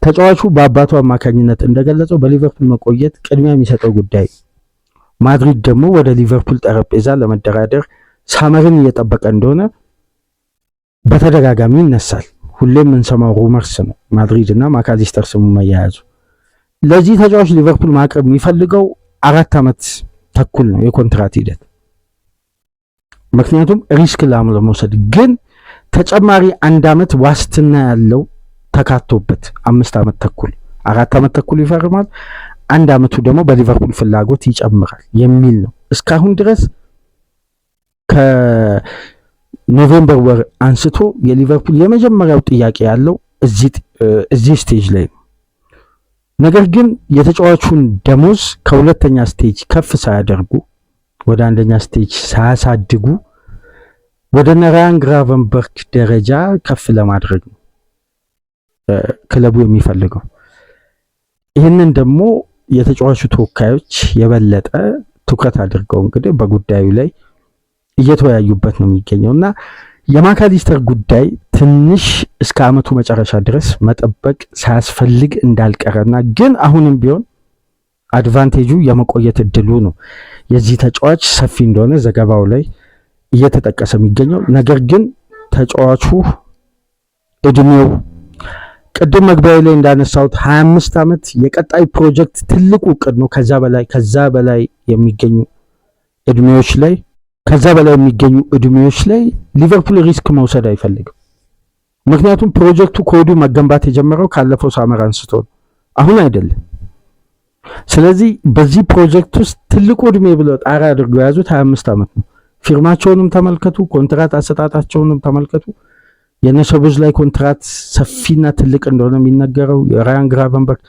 ተጫዋቹ በአባቱ አማካኝነት እንደገለጸው በሊቨርፑል መቆየት ቅድሚያ የሚሰጠው ጉዳይ፣ ማድሪድ ደግሞ ወደ ሊቨርፑል ጠረጴዛ ለመደራደር ሳመርን እየጠበቀ እንደሆነ በተደጋጋሚ ይነሳል። ሁሌም የምንሰማው ሩመርስ ነው ማድሪድ እና ማካሊስተር ስሙ መያያዙ። ለዚህ ተጫዋች ሊቨርፑል ማቅረብ የሚፈልገው 4 ዓመት ተኩል ነው የኮንትራት ሂደት። ምክንያቱም ሪስክ ለመውሰድ ግን ተጨማሪ 1 ዓመት ዋስትና ያለው ተካቶበት 5 ዓመት ተኩል 4 ዓመት ተኩል ይፈርማል። 1 ዓመቱ ደግሞ በሊቨርፑል ፍላጎት ይጨምራል የሚል ነው። እስካሁን ድረስ ከኖቬምበር ወር አንስቶ የሊቨርፑል የመጀመሪያው ጥያቄ ያለው እዚህ ስቴጅ ላይ ነው። ነገር ግን የተጫዋቹን ደሞዝ ከሁለተኛ ስቴጅ ከፍ ሳያደርጉ ወደ አንደኛ ስቴጅ ሳያሳድጉ ወደ ራያን ግራቨንበርክ ደረጃ ከፍ ለማድረግ ነው ክለቡ የሚፈልገው። ይህንን ደግሞ የተጫዋቹ ተወካዮች የበለጠ ትኩረት አድርገው እንግዲህ በጉዳዩ ላይ እየተወያዩበት ነው የሚገኘውና የማካሊስተር ጉዳይ ትንሽ እስከ ዓመቱ መጨረሻ ድረስ መጠበቅ ሳያስፈልግ እንዳልቀረና ግን አሁንም ቢሆን አድቫንቴጁ የመቆየት እድሉ ነው የዚህ ተጫዋች ሰፊ እንደሆነ ዘገባው ላይ እየተጠቀሰ የሚገኘው። ነገር ግን ተጫዋቹ እድሜው ቅድም መግቢያው ላይ እንዳነሳሁት 25 ዓመት የቀጣይ ፕሮጀክት ትልቁ እቅድ ነው። ከዛ በላይ የሚገኙ እድሜዎች ላይ ሊቨርፑል ሪስክ መውሰድ አይፈልግም። ምክንያቱም ፕሮጀክቱ ከወዲሁ መገንባት የጀመረው ካለፈው ሳመር አንስቶ ነው፣ አሁን አይደለም። ስለዚህ በዚህ ፕሮጀክት ውስጥ ትልቁ እድሜ ብለው ጣሪያ አድርገው የያዙት 25 ዓመት ነው። ፊርማቸውንም ተመልከቱ፣ ኮንትራት አሰጣጣቸውንም ተመልከቱ። የነሰቦዝ ላይ ኮንትራት ሰፊና ትልቅ እንደሆነ የሚነገረው የራያን ግራቨንበርክ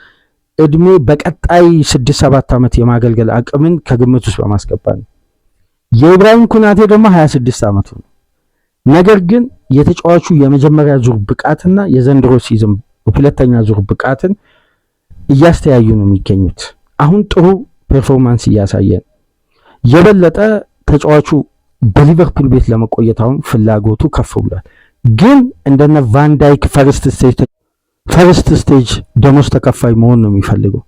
እድሜ በቀጣይ 6-7 ዓመት የማገልገል አቅምን ከግምት ውስጥ በማስገባት ነው። የኢብራሂም ኩናቴ ደግሞ 26 ዓመቱ ነው። ነገር ግን የተጫዋቹ የመጀመሪያ ዙር ብቃትና የዘንድሮ ሲዝን ሁለተኛ ዙር ብቃትን እያስተያዩ ነው የሚገኙት። አሁን ጥሩ ፐርፎርማንስ እያሳየ ነው። የበለጠ ተጫዋቹ በሊቨርፑል ቤት ለመቆየት አሁን ፍላጎቱ ከፍ ብሏል። ግን እንደነ ቫንዳይክ ፈርስት ስቴጅ ደሞዝ ተከፋይ መሆን ነው የሚፈልገው።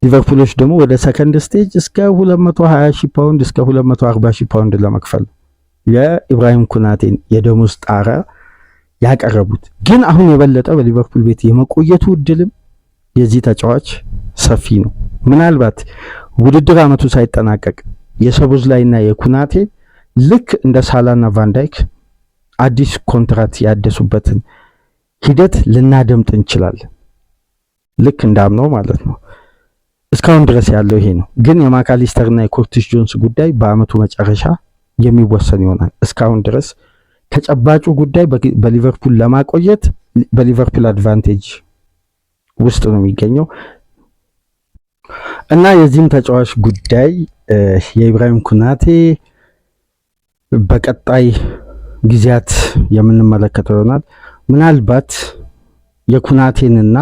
ሊቨርፑሎች ደግሞ ወደ ሰከንድ ስቴጅ እስከ 220 ሺህ ፓውንድ እስከ 240 ሺህ ፓውንድ ለመክፈል የኢብራሂም ኩናቴን የደሞዝ ጣሪያ ያቀረቡት። ግን አሁን የበለጠ በሊቨርፑል ቤት የመቆየቱ እድልም የዚህ ተጫዋች ሰፊ ነው። ምናልባት ውድድር ዓመቱ ሳይጠናቀቅ የሰቦዝ ላይና የኩናቴ ልክ እንደ ሳላና ቫንዳይክ አዲስ ኮንትራት ያደሱበትን ሂደት ልናደምጥ እንችላለን። ልክ እንዳምነው ማለት ነው። እስካሁን ድረስ ያለው ይሄ ነው። ግን የማካሊስተርና የኮርቲስ ጆንስ ጉዳይ በአመቱ መጨረሻ የሚወሰን ይሆናል። እስካሁን ድረስ ተጨባጩ ጉዳይ በሊቨርፑል ለማቆየት በሊቨርፑል አድቫንቴጅ ውስጥ ነው የሚገኘው እና የዚህም ተጫዋች ጉዳይ የኢብራሂም ኩናቴ በቀጣይ ጊዜያት የምንመለከተው ይሆናል። ምናልባት የኩናቴንና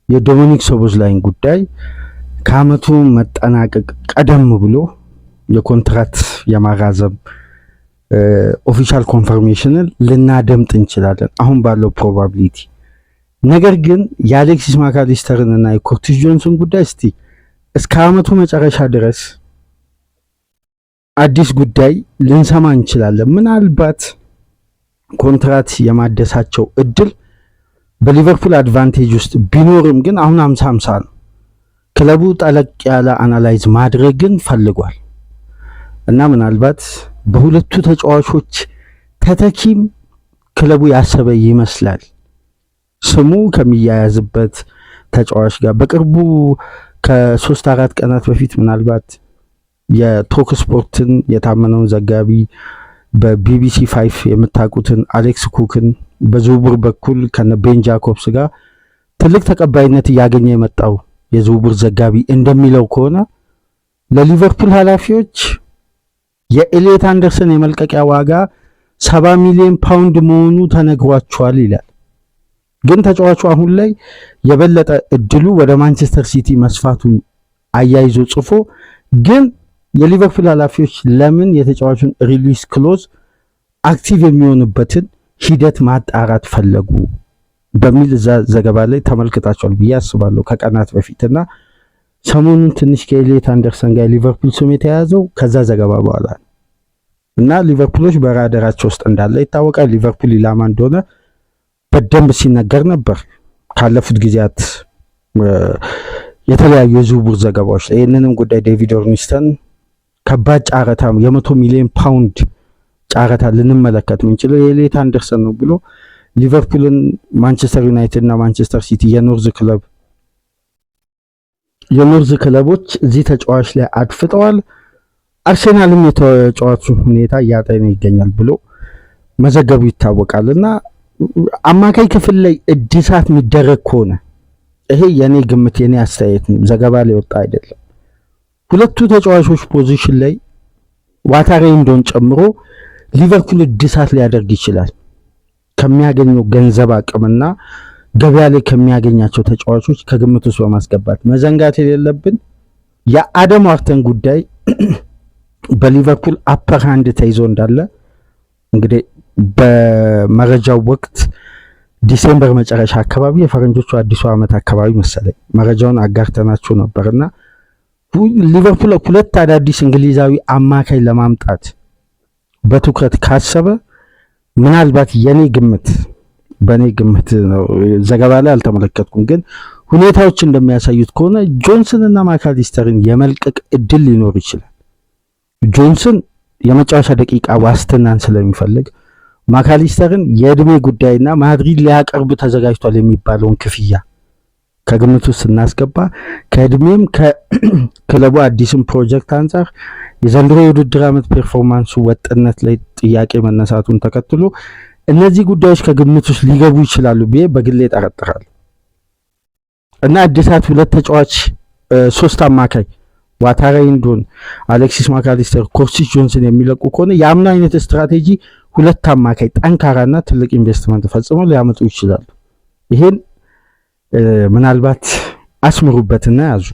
የዶሚኒክ ሶቦስላይን ጉዳይ ከአመቱ መጠናቀቅ ቀደም ብሎ የኮንትራት የማራዘም ኦፊሻል ኮንፈርሜሽንን ልናደምጥ እንችላለን አሁን ባለው ፕሮባቢሊቲ። ነገር ግን የአሌክሲስ ማካሊስተርን እና የኮርቲስ ጆንስን ጉዳይ እስከ አመቱ መጨረሻ ድረስ አዲስ ጉዳይ ልንሰማ እንችላለን። ምናልባት ኮንትራት የማደሳቸው እድል በሊቨርፑል አድቫንቴጅ ውስጥ ቢኖርም ግን አሁን 50-50 ነው። ክለቡ ጠለቅ ያለ አናላይዝ ማድረግን ፈልጓል እና ምናልባት በሁለቱ ተጫዋቾች ተተኪም ክለቡ ያሰበ ይመስላል። ስሙ ከሚያያዝበት ተጫዋች ጋር በቅርቡ ከ3-4 ቀናት በፊት ምናልባት የቶክ ስፖርትን የታመነውን ዘጋቢ በቢቢሲ 5 የምታውቁትን አሌክስ ኩክን በዝውውር በኩል ከነ ቤን ጃኮብስ ጋር ትልቅ ተቀባይነት እያገኘ የመጣው የዝውውር ዘጋቢ እንደሚለው ከሆነ ለሊቨርፑል ኃላፊዎች የኤሊየት አንደርሰን የመልቀቂያ ዋጋ 70 ሚሊዮን ፓውንድ መሆኑ ተነግሯቸዋል ይላል። ግን ተጫዋቹ አሁን ላይ የበለጠ እድሉ ወደ ማንቸስተር ሲቲ መስፋቱን አያይዞ ጽፎ ግን የሊቨርፑል ኃላፊዎች ለምን የተጫዋቹን ሪሊስ ክሎዝ አክቲቭ የሚሆንበትን ሂደት ማጣራት ፈለጉ በሚል እዛ ዘገባ ላይ ተመልክታቸዋል ብዬ አስባለሁ ከቀናት በፊትና ሰሞኑን ትንሽ ከኤሊየት አንደርሰን ጋር ሊቨርፑል ስም የተያዘው ከዛ ዘገባ በኋላ እና ሊቨርፑሎች በራዳራቸው ውስጥ እንዳለ ይታወቃል። ሊቨርፑል ኢላማ እንደሆነ በደንብ ሲነገር ነበር ካለፉት ጊዜያት የተለያዩ የዝውውር ዘገባዎች። ይህንንም ጉዳይ ዴቪድ ኦርኒስተን ከባድ ጨረታ የ100 ሚሊዮን ፓውንድ ጨረታ ልንመለከት ምንችለው የኤሊየት አንደርሰን ነው ብሎ ሊቨርፑልን፣ ማንቸስተር ዩናይትድ እና ማንቸስተር ሲቲ የኖርዝ ክለቦች እዚህ ተጫዋች ላይ አድፍጠዋል። አርሴናልም የተጫዋቹ ሁኔታ እያጠነ ይገኛል ብሎ መዘገቡ ይታወቃል እና አማካይ ክፍል ላይ እድሳት የሚደረግ ከሆነ ይሄ የኔ ግምት የኔ አስተያየት ነው፣ ዘገባ ላይ ወጣ አይደለም። ሁለቱ ተጫዋቾች ፖዚሽን ላይ ዋታሬ እንደሆን ጨምሮ ሊቨርፑል እድሳት ሊያደርግ ይችላል። ከሚያገኘው ገንዘብ አቅምና ገበያ ላይ ከሚያገኛቸው ተጫዋቾች ከግምት ውስጥ በማስገባት መዘንጋት የሌለብን የአደም ዋርተን ጉዳይ በሊቨርፑል አፐር ሃንድ ተይዞ እንዳለ እንግዲህ በመረጃው ወቅት ዲሴምበር መጨረሻ አካባቢ የፈረንጆቹ አዲሱ ዓመት አካባቢ መሰለኝ መረጃውን አጋርተናችሁ ነበርና ሊቨርፑል ሁለት አዳዲስ እንግሊዛዊ አማካይ ለማምጣት በትኩረት ካሰበ ምናልባት በኔ ግምት ነው፣ ዘገባ ላይ አልተመለከትኩም፣ ግን ሁኔታዎች እንደሚያሳዩት ከሆነ ጆንሰን እና ማካሊስተርን የመልቀቅ እድል ሊኖር ይችላል። ጆንሰን የመጨረሻ ደቂቃ ዋስትናን ስለሚፈልግ ማካሊስተርን የእድሜ ጉዳይና ማድሪድ ሊያቀርብ ተዘጋጅቷል የሚባለውን ክፍያ ከግምት ውስጥ ስናስገባ ከእድሜም ከክለቡ አዲስም ፕሮጀክት አንጻር የዘንድሮ የውድድር ዓመት ፐርፎርማንሱ ወጥነት ላይ ጥያቄ መነሳቱን ተከትሎ እነዚህ ጉዳዮች ከግምት ውስጥ ሊገቡ ይችላሉ ብዬ በግሌ ጠረጥራለሁ እና እድሳት ሁለት ተጫዋች ሶስት አማካይ ዋታሬ እንደሆን አሌክሲስ ማካሊስተር፣ ኮርሲስ ጆንሰን የሚለቁ ከሆነ የአምና አይነት ስትራቴጂ ሁለት አማካይ ጠንካራና ትልቅ ኢንቨስትመንት ፈጽመው ሊያመጡ ይችላሉ። ይሄን ምናልባት አስምሩበትና ያዙ።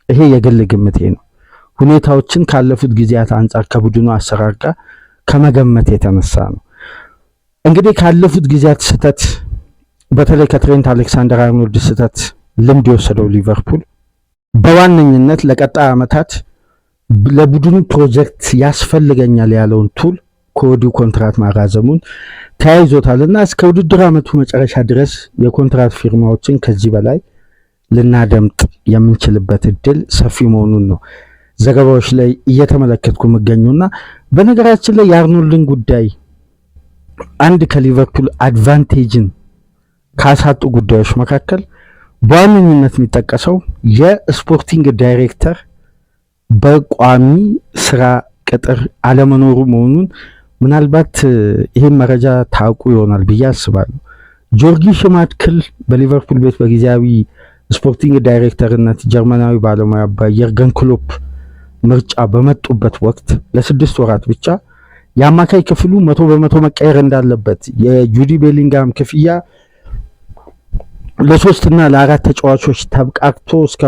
ይሄ የግል ግምቴ ነው። ሁኔታዎችን ካለፉት ጊዜያት አንጻር ከቡድኑ አሰራር ጋር ከመገመት የተነሳ ነው። እንግዲህ ካለፉት ጊዜያት ስህተት በተለይ ከትሬንት አሌክሳንደር አርኖልድ ስህተት ልምድ የወሰደው ሊቨርፑል በዋነኝነት ለቀጣይ ዓመታት ለቡድኑ ፕሮጀክት ያስፈልገኛል ያለውን ቱል ከወዲሁ ኮንትራት ማራዘሙን ተያይዞታልና እስከ ውድድር ዓመቱ መጨረሻ ድረስ የኮንትራት ፊርማዎችን ከዚህ በላይ ልናደምጥ የምንችልበት እድል ሰፊ መሆኑን ነው ዘገባዎች ላይ እየተመለከትኩ የምገኙና በነገራችን ላይ የአርኖልድን ጉዳይ አንድ ከሊቨርፑል አድቫንቴጅን ካሳጡ ጉዳዮች መካከል በዋነኝነት የሚጠቀሰው የስፖርቲንግ ዳይሬክተር በቋሚ ስራ ቅጥር አለመኖሩ መሆኑን ምናልባት ይሄን መረጃ ታውቁ ይሆናል ብዬ አስባለሁ። ጆርጊ ሽማድክል በሊቨርፑል ቤት በጊዜያዊ ስፖርቲንግ ዳይሬክተርነት ጀርመናዊ ባለሙያ በየርገን ክሎፕ ምርጫ በመጡበት ወቅት ለ6 ወራት ብቻ የአማካይ ክፍሉ 100% መቀየር እንዳለበት የጁዲ ቤሊንጋም ክፍያ ለ3 እና ለ4 ተጫዋቾች ተብቃቅቶ እስከ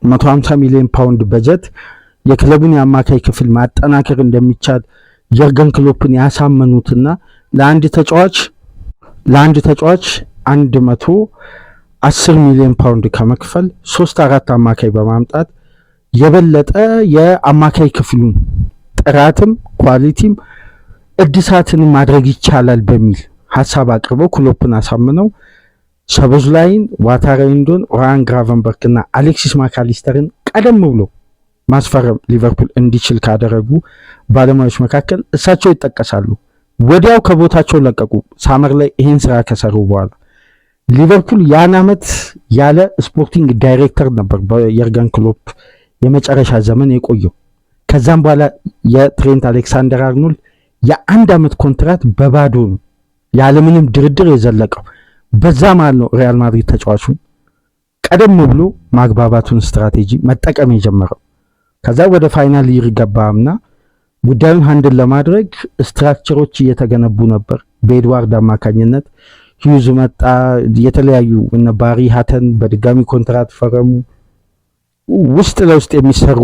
150 ሚሊዮን ፓውንድ በጀት የክለቡን የአማካይ ክፍል ማጠናከር እንደሚቻል የርገን ክሎፕን ያሳመኑትና ለአንድ ተጫዋች 110 ሚሊዮን ፓውንድ ከመክፈል 3-4 አማካይ በማምጣት የበለጠ የአማካይ ክፍሉን ጥራትም ኳሊቲም እድሳትን ማድረግ ይቻላል በሚል ሐሳብ አቅርበው ክሎፕን አሳምነው ሶቦስላይን፣ ዋታሬንዶን፣ ራያን ግራቨንበርግ እና አሌክሲስ ማካሊስተርን ቀደም ብሎ ማስፈረም ሊቨርፑል እንዲችል ካደረጉ ባለሙያዎች መካከል እሳቸው ይጠቀሳሉ። ወዲያው ከቦታቸው ለቀቁ። ሳመር ላይ ይህን ስራ ከሰሩ በኋላ ሊቨርፑል ያን ዓመት ያለ ስፖርቲንግ ዳይሬክተር ነበር በየርገን ክሎፕ የመጨረሻ ዘመን የቆየው። ከዛም በኋላ የትሬንት አሌክሳንደር አርኖልድ የአንድ ዓመት ኮንትራት በባዶ ነው ያለምንም ድርድር የዘለቀው። በዛ መሃል ነው ሪያል ማድሪድ ተጫዋቹን ቀደም ብሎ ማግባባቱን ስትራቴጂ መጠቀም የጀመረው። ከዛ ወደ ፋይናል ይር ገባምና ጉዳዩን ሃንድል ለማድረግ ስትራክቸሮች እየተገነቡ ነበር። በኤድዋርድ አማካኝነት ሂዩዝ መጣ። የተለያዩ እነ ባሪ ሃተን በድጋሚ ኮንትራት ፈረሙ። ውስጥ ለውስጥ የሚሰሩ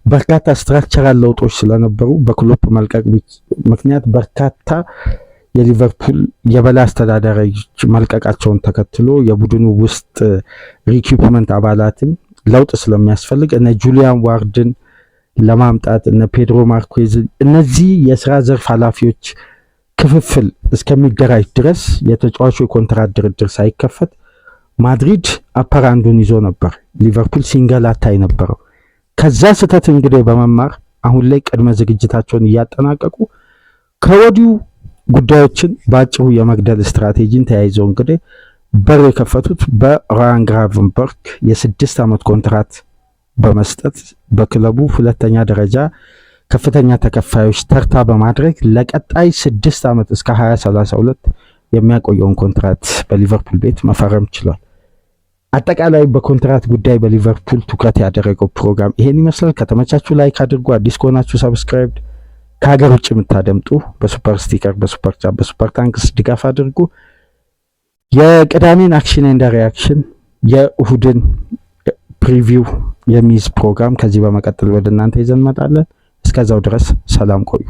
በርካታ ስትራክቸራል ለውጦች ስለነበሩ በክሎፕ መልቀቅ ምክንያት በርካታ የሊቨርፑል የበላይ አስተዳዳሪዎች መልቀቃቸውን ተከትሎ የቡድኑ ውስጥ ሪኩፕመንት አባላትም ለውጥ ስለሚያስፈልግ እነ ጁሊያን ዋርድን ለማምጣት እነ ፔድሮ ማርኩዝ እነዚህ የስራ ዘርፍ ኃላፊዎች ክፍፍል እስከሚደራጅ ድረስ የተጫዋቹ የኮንትራት ድርድር ሳይከፈት ማድሪድ አፐራንዱን ይዞ ነበር። ሊቨርፑል ሲንገላታ የነበረው ከዛ ስህተት እንግዲህ በመማር አሁን ላይ ቅድመ ዝግጅታቸውን እያጠናቀቁ ከወዲሁ ጉዳዮችን በአጭሩ የመግደል ስትራቴጂን ተያይዘው እንግዲህ በር የከፈቱት በራያን ግራቨንበርግ የ6 ዓመት ኮንትራት በመስጠት በክለቡ ሁለተኛ ደረጃ ከፍተኛ ተከፋዮች ተርታ በማድረግ ለቀጣይ 6 ዓመት እስከ 2032 የሚያቆየውን ኮንትራት በሊቨርፑል ቤት መፈረም ችሏል። አጠቃላይ በኮንትራት ጉዳይ በሊቨርፑል ትኩረት ያደረገው ፕሮግራም ይሄን ይመስላል። ከተመቻችሁ ላይክ አድርጉ። አዲስ ከሆናችሁ ሰብስክራይብ፣ ከሀገር ውጭ የምታደምጡ በሱፐር ስቲከር፣ በሱፐር ቻት፣ በሱፐር ታንክስ ድጋፍ አድርጉ። የቅዳሜን አክሽን ኤንድ ሪያክሽን የእሁድን ፕሪቪው የሚይዝ ፕሮግራም ከዚህ በመቀጠል ወደ እናንተ ይዘን እንመጣለን። እስከዛው ድረስ ሰላም ቆዩ።